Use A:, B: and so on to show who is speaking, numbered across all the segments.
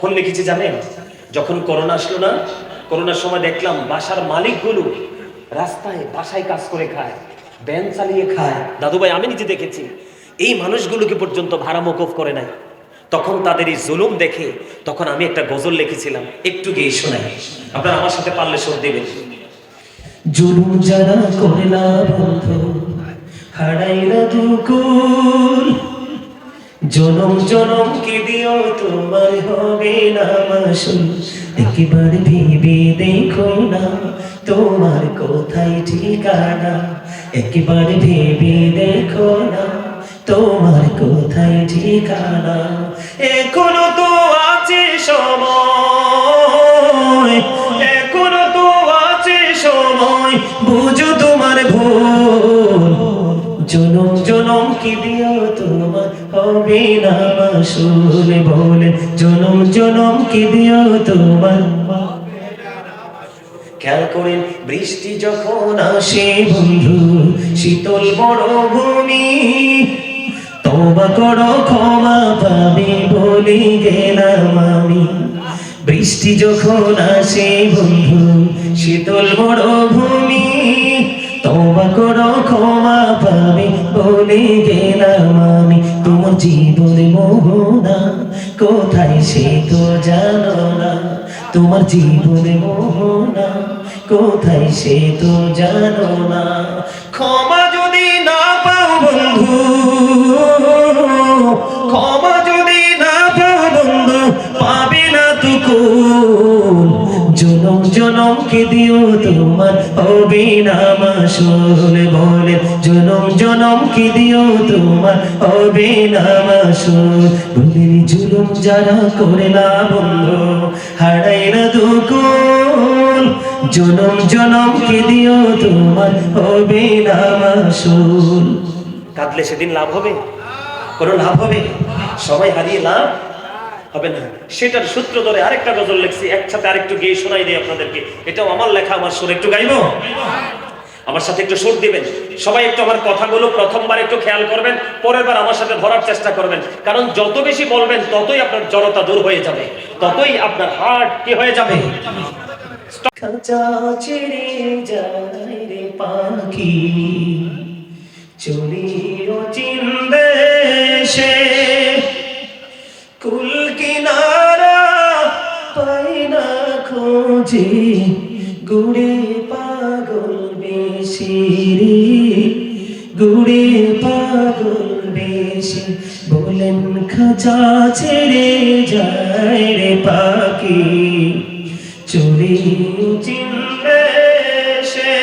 A: কখন লিখেছি জানেন? যখন করোনা আসলো না, করোনার সময় দেখলাম বাসার মালিকগুলো রাস্তায় বাসায় কাজ করে খায়, ভ্যান চালিয়ে খায়। দাদু ভাই, আমি নিজে দেখেছি। এই মানুষগুলোকে পর্যন্ত ভাড়া মকুফ করে নাই। তখন তাদের এই জুলুম দেখে তখন আমি একটা গজল লিখেছিলাম, একটু গিয়ে শোনাই। আপনারা আমার সাথে পারলে সুর দিবেন। জুলুম যারা করলা বন্ধু, হারাইলা দুকুল, জনম জনম কি দিও তোমার হবে না মাসুল। একবার ভেবে দেখো না তোমার কোথায় ঠিকানা, একবার ভেবে দেখো না তোমার কোথায় ঠিকানা। এখনো তো আছে সময়, এখনো তো আছে সময়, বুঝো তোমার ভুল। জনম জনম কি দিও তোমার হবে না মাসুল, বলে জনম জনম কি দিও তোমার। খেয়াল করেন, বৃষ্টি যখন আসে বন্ধু শীতল মরুভূমি, তওবা করো ক্ষমা পাবে বলে গেলাম আমি। বৃষ্টি যখন আসে বন্ধু শীতল মরুভূমি, তওবা করো ক্ষমা পাবে বলে গেলাম আমি। তোমার জীবন মোহনা কোথায় সে তো জানো না, তোমার জীবন মোহনা কোথায় সে তো জানো না। ক্ষমা যদি না পাও বন্ধু, ক্ষমা যদি না পাও বন্ধু, পাবে না তুকুল। জনম জনম কে দিও তোমার হবে না মাসুল, বলে জনম জনম কে দিও তোমার হবে না মাসুল। বলে জুলুম যারা করে না বন্ধু, হারাই না দুকুল, জনম জনম কে দিও তোমার হবে না মাসুল। কাঁদলে সেদিন লাভ হবে? কোনো লাভ হবে? সময় হারিয়ে লাভ হবে না। সেটার সূত্র ধরে আরেকটা গজল লিখছি, একসাথে আরেকটু গিয়ে শোনাই দিই আপনাদেরকে। এটাও আমার লেখা, আমার সুর। একটু গাইবো? আমার সাথে একটু সুর দিবেন সবাই। একটু আমার কথাগুলো প্রথমবার একটু খেয়াল করবেন, পরের বার আমার সাথে ধরার চেষ্টা করবেন। কারণ যত বেশি বলবেন ততই আপনার জড়তা দূর হয়ে যাবে, ততই আপনার হার্ট কি হয়ে যাবে। খাঁচা ছেড়ে যায় রে পাখি, চলিও চিন দেশে, কুল কিনারা পাই না খোঁজে, গুড়ে পাগল বেশি রে, গুড়ে পাগল বেশি। বলেন খাঁচা ছেড়ে যায় রে পাখি, চলি চিন দেশে,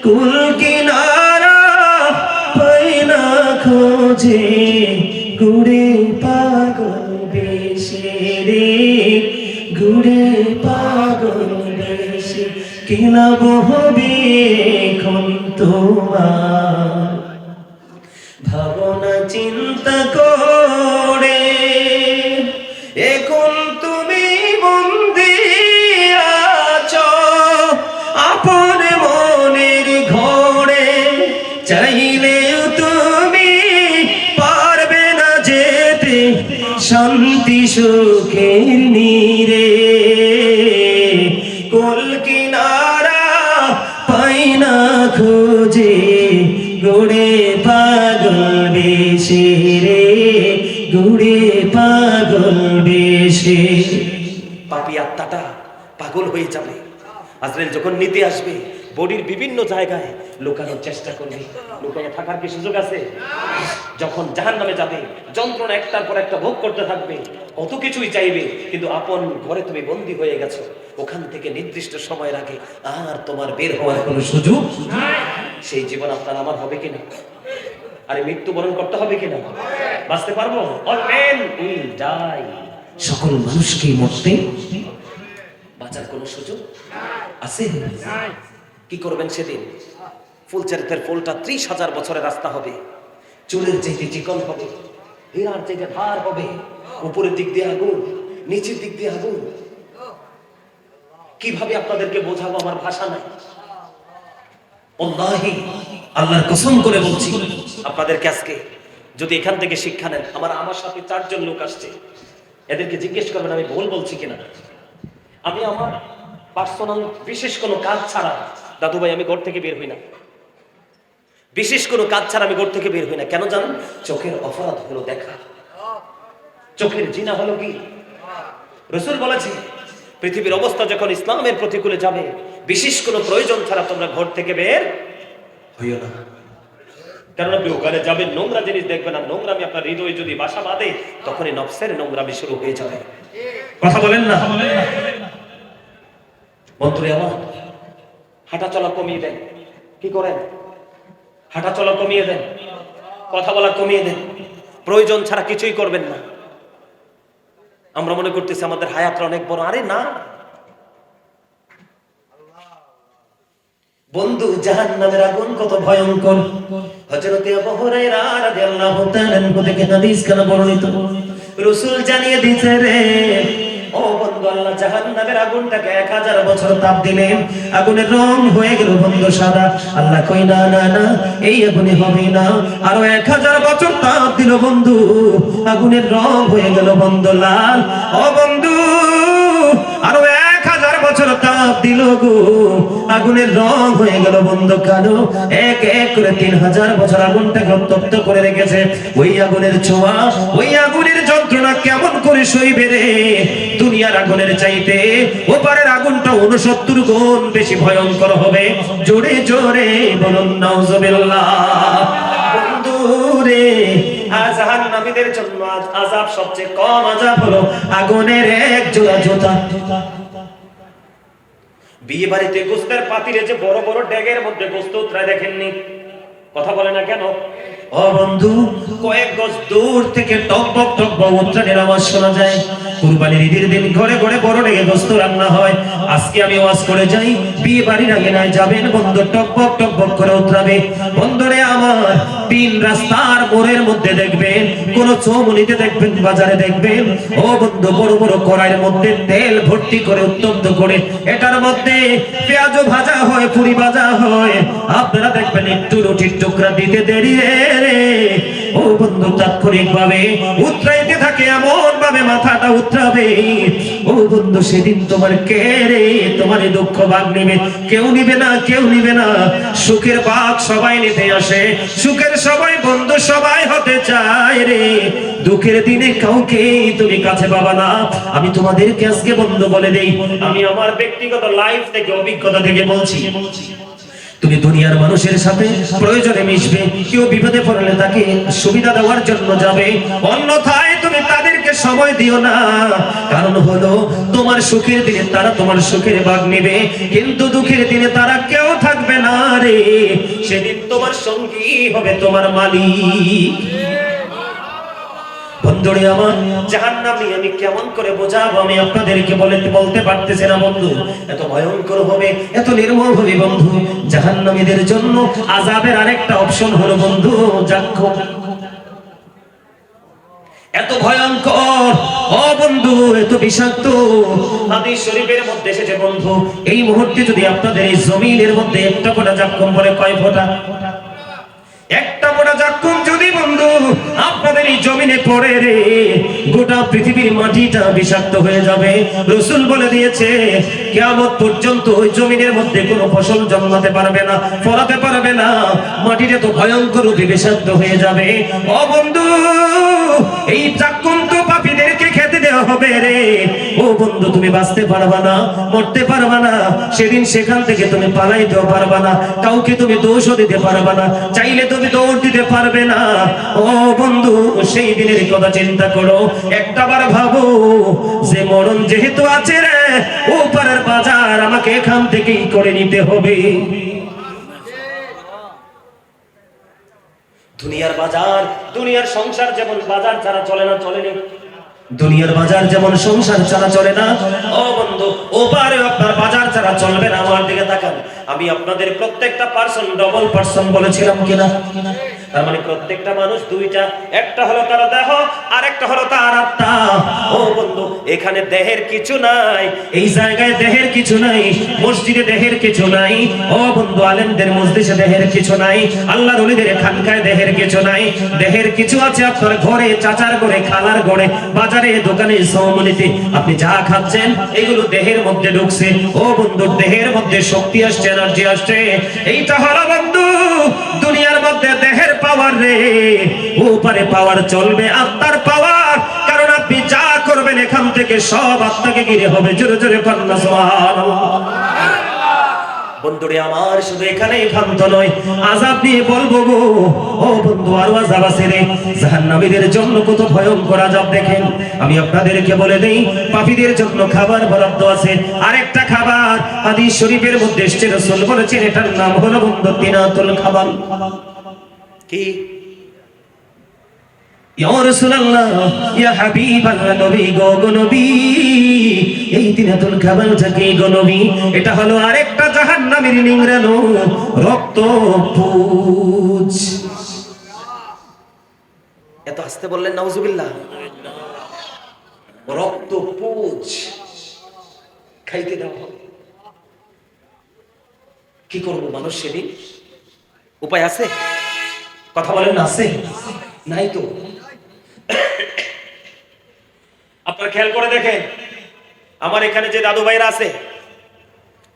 A: কুল কিনারা পাই না খোঁজে, গুড়ে পাগল বেশি রে, গুড়ে পাগল বেশি। কি লাভ হবে এখন তোমার ভাবনা চিন্তা করে, এখন তুমি বন্দী আছো আপন মনের ঘরে। চাইলেও তুমি পারবে না যেতে শান্তি সুখের নীড়ে, কুল কিনারা পাই না খোঁজে, গুড়ে পাগল বেশি রে, গুড়ে পাগল বেশি। পাপী আত্মাটা পাগল হয়ে যাবে। আজরাইল যখন নিতে আসবে বডির বিভিন্ন জায়গায় লুকানোর চেষ্টা করবে। লুকানো থাকার কি সুযোগ আছে? যখন জাহান্নামে যাবে যন্ত্রণা একটার পর একটা ভোগ করতে থাকবে, কত কিছুই চাইবে, কিন্তু আপন ঘরে তুমি বন্দী হয়ে গেছো। ওখান থেকে নির্দিষ্ট সময়ের আগে আর তোমার বের হওয়ার কোনো সুযোগ নাই। সেই জীবন আপনার আমার হবে কিনা? আরে মৃত্যুবরণ করতে হবে কিনা? বাঁচতে পারবো? All men will die. সকল মানুষকে মরতে, বাঁচার কোনো সুযোগ আছে? কি করবেন সেদিন? ফুলচারিতের ফুলটা 30,000 বছরের রাস্তা হবে, চুলের চাইতে চিকন হবে, হীরার চাইতে ধার হবে, উপরের দিক দিয়ে আগুন, নিচের দিক দিয়ে আগুন। কিভাবে আপনাদেরকে বোঝাবো, আমার ভাষা নাই। ওয়াল্লাহি আল্লাহর কসম করে বলছি আপনাদেরকে, আজকে যদি এখান থেকে শিক্ষা নেন, আমার সাথে 4 জন লোক আসছে,
B: এদেরকে জিজ্ঞেস করবেন আমি ভুল বলছি কিনা। আমি আমার পার্সোনাল বিশেষ কোনো কাজ ছাড়া দাদু ভাই আমি ঘর থেকে বের হই না, বিশেষ কোনো কাজ ছাড়া আমি ঘর থেকে বের হই না। কেন জানেন? চোখের অপরাধ হলো দেখা, চোখের জিনা হলো কি? রাসূল বলেছে পৃথিবীর অবস্থা যখন ইসলামের প্রতিকূলে যাবে, বিশেষ কোনো প্রয়োজন ছাড়া তোমরা ঘর থেকে বের হইও না। কারণ আপনি ওখানে যাবেন, নোংরা জিনিস দেখবেন, আর নোংরামি আপনার হৃদয়ে যদি বাসা বাঁধে, তখনই নফসের নোংরামি শুরু হয়ে যাবে। কথা বলেন না? বন্ধুরে আমার, হাঁটা চলা কমিয়ে দেন। কি করেন? হাঁটা চলা কমিয়ে দেন, কথা বলা কমিয়ে দেন, প্রয়োজন ছাড়া কিছুই করবেন না। আমরা মনে করতেছি আমাদের হায়াতটা অনেক বড়, আরে না
A: বন্ধু, জাহান্নামের আগুন কত ভয়ঙ্কর। হযরত আবু হুরায়রা রাদিয়াল্লাহু তাআলা আনহু থেকে হাদিস কেন বর্ণিত, রাসূল জানিয়ে দিয়েছে রে ও বন্ধু, আল্লাহ জাহান্নামের আগুনটাকে 1000 বছর তাপ দিলেন, আগুনের রং হয়ে গেল বন্ধু সাদা। আল্লাহ কই না না না, এই আগুনে হবে না, আরো 1000 বছর তাপ দিল বন্ধু, আগুনের রং হয়ে গেল বন্ধু লাল। ও বন্ধু, আরো 1000 বছর তাপ দিল গো, আগুনের রং হয়ে গেল বন্ধু কালো। এক এক করে 3000 বছর আগুনটাকে উত্তপ্ত করে রেখেছে। ওই আগুনের ছোঁয়া, ওই আগুনের যন্ত্রণা কেমন করে সইবে রে? দুনিয়ার আগুনের চাইতে ওপারের আগুনটা 69 গুণ বেশি ভয়ঙ্কর হবে। জোরে জোরে বলুন নাউজুবিল্লাহ। বন্ধু রে, জাহান্নামীদের জন্য আযাব সবচেয়ে কম আযাব হলো আগুনের এক জোড়া জুতা।
B: বিয়ে বাড়িতে গোস্তের পাতিলে যে বড় বড় ড্যাগের মধ্যে গোস্ত উতরায় দেখেননি? কথা বলে না কেন?
A: ও বন্ধু, কয়েক গজ দূর থেকে টক বক টক বক উত্রানের আওয়াজ শোনা যায়। কুরবানির ঈদের দিন ঘরে ঘরে বড় ডেগে গোস্ত রান্না হয়। আজকে আমি ওয়াজ করে যাই, বিয়ে বাড়ির আগে নাই যাবেন বন্ধু, টক বক করে উতরাবে। বন্ধুরে আমার, তিন রাস্তার মোড়ের মধ্যে দেখবেন, কোন চৌমুনিতে দেখবেন, বাজারে দেখবেন, ও বন্ধু বড় বড় কড়াইয়ের মধ্যে তেল ভর্তি করে উত্তপ্ত করে এটার মধ্যে পেঁয়াজও ভাজা হয়, পুরি ভাজা হয়। আপনারা দেখবেন একটু রুটির টুকরা দিতে দেরি রে ও বন্ধু তাৎক্ষণিক ভাবে উতরাইতে থাকে, এমন ভাবে মাথাটা উতরাবে। ও বন্ধু, সেদিন তোমার কে রে তোমার এই দুঃখ ভাগ নেবে? কেউ নিবে না, কেউ নিবে না। সুখের ভাগ সবাই নিতে আসে, সুখের সবাই বন্ধু সবাই হতে চায় রে। দুঃখের দিনে কাউকে তুমি কাছে পাবা না। আমি তোমাদেরকে আজকে বন্ধু বলে দেই, আমি আমার ব্যক্তিগত লাইফ থেকে, অভিজ্ঞতা থেকে বলছি, তুমি দুনিয়ার মানুষের সাথে প্রয়োজনে মিশবে, কেউ বিপদে পড়লে তাকে সুবিধা দেওয়ার জন্য যাবে, অন্যথায় তুমি তাদেরকে সময় দিও না। কারণ হলো তোমার সুখের দিনে তারা তোমার সুখের ভাগ নেবে, কিন্তু দুঃখের দিনে তারা কেউ থাকবে না রে। সেদিন তোমার সঙ্গী হবে তোমার মালিক। বন্ধুরে আমার, জাহান্নামী আমি কেমন করে বোঝাবো? আমি আপনাদেরকে বলতে পারতেছি না বন্ধু। এত ভয়ঙ্কর হবে, এত নির্মম হবে বন্ধু। জাহান্নামীদের জন্য আযাবের আরেকটা অপশন হলো বন্ধু জাক্কুম। এত ভয়ঙ্কর ও বন্ধু, এত বিষাক্ত। হাদিস শরীফের মধ্যে এসেছে বন্ধু, এই মুহূর্তে যদি আপনাদের এই জমিনের মধ্যে একটা ফোঁটা জাক্কুম বলে, কয় ফোঁটা? একটা মোটা জাক্কুম যদি বন্ধু আপনাদের এই জমিনে পড়ে রে, গোটা পৃথিবীর মাটিটা বিষাক্ত হয়ে যাবে। রাসূল বলে দিয়েছে, কিয়ামত পর্যন্ত ওই জমিনের মধ্যে কোনো ফসল জন্মাতে পারবে না, ফলাতে পারবে না। মাটিটা তো ভয়ঙ্কর রূপে বিষাক্ত হয়ে যাবে। ও বন্ধু, এই জাক্কুম তো পাপীদেরকে খেতে দেওয়া হবে রে। ও বন্ধু, তুমি বাঁচতে পারবা না, মরতে পারবা না। সেদিন সেখান থেকে তুমি পালাইতেও পারবা না, কাউকে তুমি দোষও দিতে পারবা না, চাইলে তুমি দৌড় দিতে পারবে না। ও বন্ধু, সেই দিনের কথা চিন্তা করো, একটাবার ভাবো যে মরণ যেহেতু আছে রে, ওপারের বাজার আমাকে এখান থেকেই করে নিতে হবে।
B: দুনিয়ার বাজার, দুনিয়ার সংসার যেমন বাজার ছাড়া চলে না, চলেনি?
A: দুনিয়ার বাজার যেমন সংসার ছাড়া চলে না, ও বন্ধু ওপারে আপনার বাজার ছাড়া চলবে না। আমার দিকে তাকান,
B: আমি আপনাদের প্রত্যেকটা পার্সন ডবল পার্সন বলেছিলাম কিনা? তার মানে প্রত্যেকটা মানুষ দুইটা, একটা হলো তার দেহ আর একটা হলো তার আত্মা। ও বন্ধু, এখানে দেহের কিছু নাই,
A: এই জায়গায় দেহের কিছু নাই, মসজিদে দেহের কিছু নাই। ও বন্ধু, আলেমদের মজলিসে দেহের কিছু নাই, আল্লাহর ওলিদের খানকায় দেহের কিছু নাই। দেহের কিছু আছে আপনার ঘরে, চাচার ঘরে, খালার ঘরে, বাজারে, দোকানে, সমনিতে আপনি যা খাচ্ছেন এগুলো দেহের মধ্যে ঢুকছে। ও বন্ধু, দেহের মধ্যে শক্তি আসছে, এনার্জি আসছে। এইটা হলো বন্ধু দুনিয়ার মধ্যে দেহের পাওয়ার রে। উপরে পাওয়ার চলবে আত্মার পাওয়ার, কারণ আপনি যা করবেন এখান থেকে সব আত্মাকে ঘিরে হবে। জোরে জোরে কন্যা সুবহানাল্লাহ। বন্ধুরে আমার, শুধু এখানেই ক্ষান্ত নয়, আযাব নিয়ে বলবো গো। ও বন্ধু, আরো আযাব আছে রে। জাহান্নামীদের জন্য কত ভয়ঙ্কর আযাব দেখেন। আমি আপনাদেরকে বলে দেই, পাপীদের জন্য খাবার বরাদ্দ আছে। আরেকটা খাবার হাদিস শরীফের মধ্যে এসেছে, রাসূল বলেছেন এটার নাম হলো বন্ধু তিনাতুল খাবার।
B: কি?
A: ইয়া রাসূলুল্লাহ, ইয়া হাবিবাল্লাহ, নবী গো, গো নবী, এই তিনাতুল খাবারটা কি গো নবী? এটা হলো আরেকটা জাহান্নামের নিংড়ানো রক্ত পুঁজ।
B: এত আসতে বললেন নাউজুবিল্লাহ। রক্ত পুঁজ খাইতে দেওয়া হবে। কি করবো মানুষ সেদিন? উপায় আছে?
A: কথা বলেন না, আছে?
B: নাই তো। আপনারা খেয়াল করে দেখেন, আমার এখানে যে দাদু ভাইরা আছে,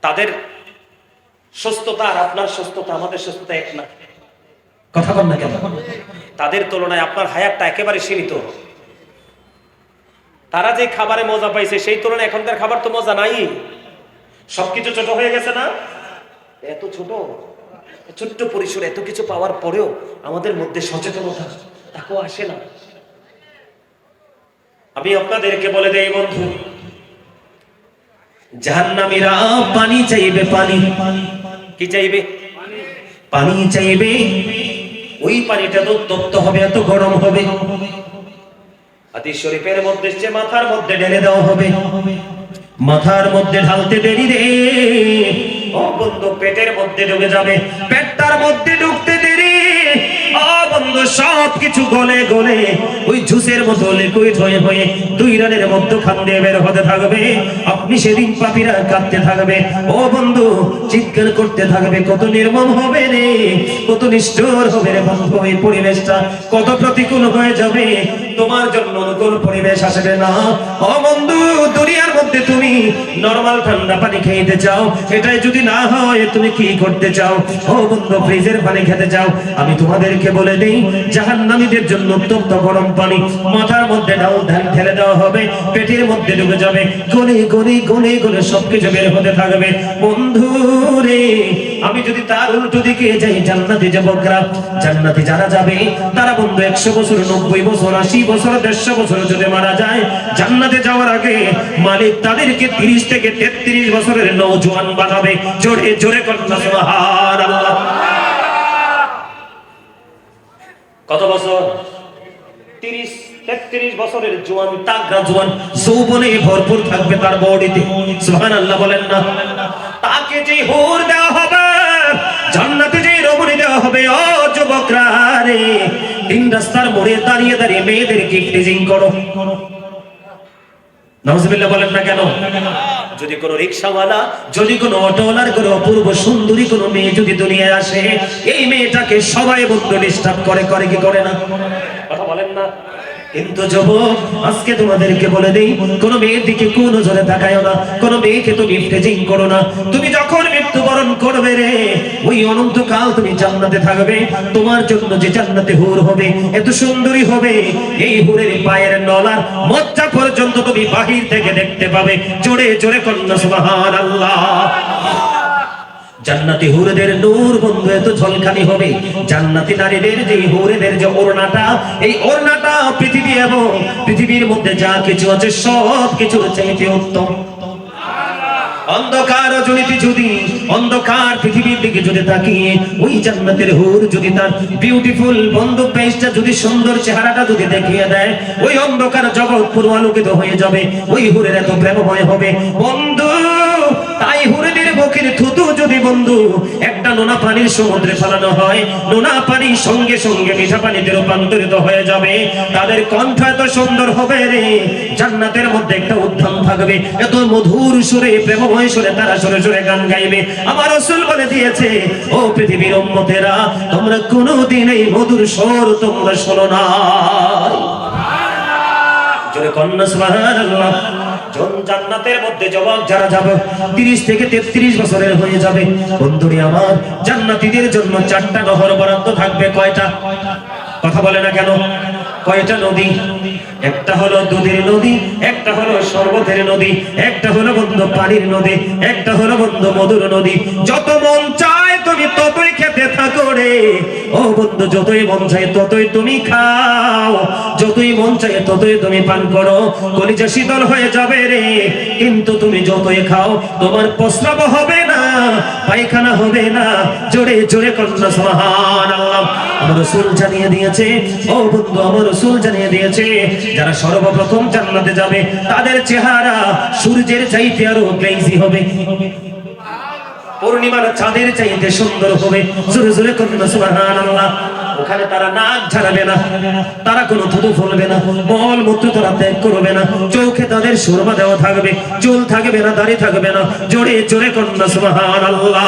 B: তাদের সুস্থতা আর আপনার সুস্থতা, আমাদের সুস্থতা এক না।
A: কথা বল না কেন?
B: তাদের তুলনায় আপনার হায়াতটা একেবারে সীমিত। তারা যে খাবারে মজা পাইছে সেই তুলনায় এখনকার খাবার তো মজা নাই। সবকিছু ছোট হয়ে গেছে না? এত ছোট, ছোট্ট পরিসরে এত কিছু পাওয়ার পরেও আমাদের মধ্যে সচেতনতা তাকেও আসে না। আমি আপনাদেরকে বলে দেই বন্ধু,
A: জাহান্নামীরা পানি চাইবে, পানি।
B: কি চাইবে?
A: পানি চাইবে। ওই পানিটা তো তপ্ত হবে, এত গরম হবে।
B: হাদিস শরীফের মধ্যে যে মাথার মধ্যে
A: ঢেলে দেওয়া হবে। মাথার মধ্যে ঢালতে দেরি রে,
B: ও বন্ধু পেটের মধ্যে ঢুকে যাবে।
A: পেটটার মধ্যে ঢুকতে দেরি, ও বন্ধু সব কিছু গলে গলে ওই জুসের মতো লিকুইড হয়ে হয়ে দুই রানের মধ্যে খান দিয়ে বের হতে থাকবে। আপনি সেদিন পাপীরা কাঁদতে থাকবে, ও বন্ধু চিৎকার করতে থাকবে। কত নির্মম হবে রে, কত নিষ্ঠুর হবে রে বন্ধু। এই পরিবেশটা কত প্রতিকূল হয়ে যাবে, তোমার জন্য অনুকূল পরিবেশ আসবে না। ও বন্ধু, দুনিয়ার মধ্যে তুমি নরমাল ঠান্ডা পানি খেতে চাও, এটাই যদি না হয় তুমি কি করতে চাও? ও বন্ধু, ফ্রিজের পানি খেতে চাও? আমি তোমাদেরকে বলে দেই, জাহান্নামীদের জন্য উত্তপ্ত গরম পানি মাথার মধ্যে ঢেলে দেওয়া হবে, পেটের মধ্যে ঢুকে যাবে। গলে গলে গলে গলে সবকিছু বের হতে থাকবে। বন্ধু রে, আমি যদি তার উল্টো দিকে যাই, জান্নাতে যুবকরা, জান্নাতে যারা যাবে তারা বন্ধু 100 বছর, 90 বছর, 80 বছর, 150 বছর যদি মারা যায়, জান্নাতে যাওয়ার আগে মালিক তাদেরকে 30 থেকে 33 বছরের নওজোয়ান বানাবে। জোরে জোরে কন্যা সুবহানাল্লাহ।
B: কত বছর? 30-33 বছরের জোয়ান,
A: তাগড়া জোয়ান, যৌবনে ভরপুর থাকবে তার বডিতে। সুবহানাল্লাহ বলেন না? তাকে যে হুর দেওয়া হবে, জান্নাতে যে রমণী দেওয়া হবে, ও যুবকরা রে, তিন রাস্তার মোড়ে দাঁড়িয়ে দাঁড়িয়ে মেয়েদেরকে টিজিং করো। নাউজুবিল্লাহ বলেন না কেন?
B: যদি কোনো রিকশাওয়ালা,
A: যদি কোনো অটোওয়ালার কোনো অপূর্ব সুন্দরী কোনো মেয়ে যদি দুনিয়ায় আসে, এই মেয়েটাকে সবাই বন্ধু ডিস্টার্ব করে, করে কি করে না?
B: কথা বলেন না?
A: কিন্তু যুবক, আজকে তোমাদেরকে বলে দেই, কোন মেয়ের দিকে কোন নজরে তাকায়ও না, কোন মেয়েকে তুমি টেজিং করো না। তুমি যখন মৃত্যুবরণ করবে রে, ওই অনন্তকাল তুমি জান্নাতে থাকবে। তোমার জন্য যে জান্নাতে হুর হবে, এত সুন্দরী হবে, এই হুরের পায়ের নলার মজ্জা পর্যন্ত তুমি বাহির থেকে দেখতে পাবে। জোরে জোরে কন্যা সুবহানাল্লাহ। জান্নাতি হুরেদের নূর বন্ধু এত ঝলকানি হবে। জান্নাতি নারীদের যে হুরেদের যে ওড়নাটা, এই ওড়নাটা পৃথিবী এবং পৃথিবীর মধ্যে যা কিছু আছে সব কিছুর চাইতে উত্তম। অন্ধকার জনিত যদি অন্ধকার পৃথিবীর দিকে যদি তাকিয়ে ওই জান্নাতের হুর যদি তার বিউটিফুল বন্ধু পেজটা যদি সুন্দর চেহারাটা যদি দেখিয়ে দেয়, ওই অন্ধকার জগৎ পুরো আলোকিত হয়ে যাবে। ওই হুরের এত প্রেমময় হবে বন্ধু। তাই হুরেদের বকের থুতু যদি বন্ধু একটা নোনা পানির সমুদ্রে ফেলানো হয়, নোনা পানি সঙ্গে সঙ্গে মিঠা পানিতে রূপান্তরিত হয়ে যাবে। তাদের কণ্ঠ এত সুন্দর হবে রে, জান্নাতের মধ্যে একটা উদ্যান থাকবে, এত মধুর সুরে প্রেমময় সুরে তারা সুরে সুরে গান গাইবে। আমার রাসূল বলে দিয়েছে, ও পৃথিবীর উম্মতেরা, তোমরা কোনোদিন এই মধুর স্বর তোমরা শোনো না। জোরে কন্যা সুবহানাল্লাহ। জান্নাতের মধ্যে যুবক যারা যাবে 30 থেকে 33 বছরের হয়ে যাবে, বন্ধুরে আমার, জান্নাতীদের জন্য 4টা নহর বরাদ্দ থাকবে। কয়টা? কথা বলে না কেন? কয়টা নদী? একটা হলো দুধের নদী, একটা হলো শরবতের নদী, একটা হলো বন্ধু পানির নদী, একটা হলো বন্ধু মধুর নদী। যত মন চায় তুমি ততই খেতে থাকো রে ও বন্ধু, যতই মন চায় ততই তুমি খাও, যতই মন চায় ততই তুমি পান করো, কলিজা শীতল হয়ে যাবে রে। কিন্তু তুমি যতই খাও তোমার প্রস্রাব হবে না, পায়খানা হবে না। জোরে জোরে কন্যা সুবহানাল্লাহ। আমার রাসূল জানিয়ে দিয়েছে, ও বন্ধু আমার রাসূল জানিয়ে দিয়েছে, যারা সর্বপ্রথম জান্নাতে যাবে তাদের চেহারা সূর্যের চাইতে আরো গ্লেজি হবে, পূর্ণিমার চাঁদের চাইতে সুন্দর হবে। জোরে জোরে কন্যা সুবহানাল্লাহ। ওখানে তারা নাক ঝাড়াবে না, তারা কোনো থুতু ফেলবে না, মল মূত্র তারা ত্যাগ করবে না, চোখে তাদের সুরমা দেওয়া থাকবে, চুল থাকবে না, দাড়ি থাকবে না। জোরে জোরে কন্যা সুবহানাল্লাহ।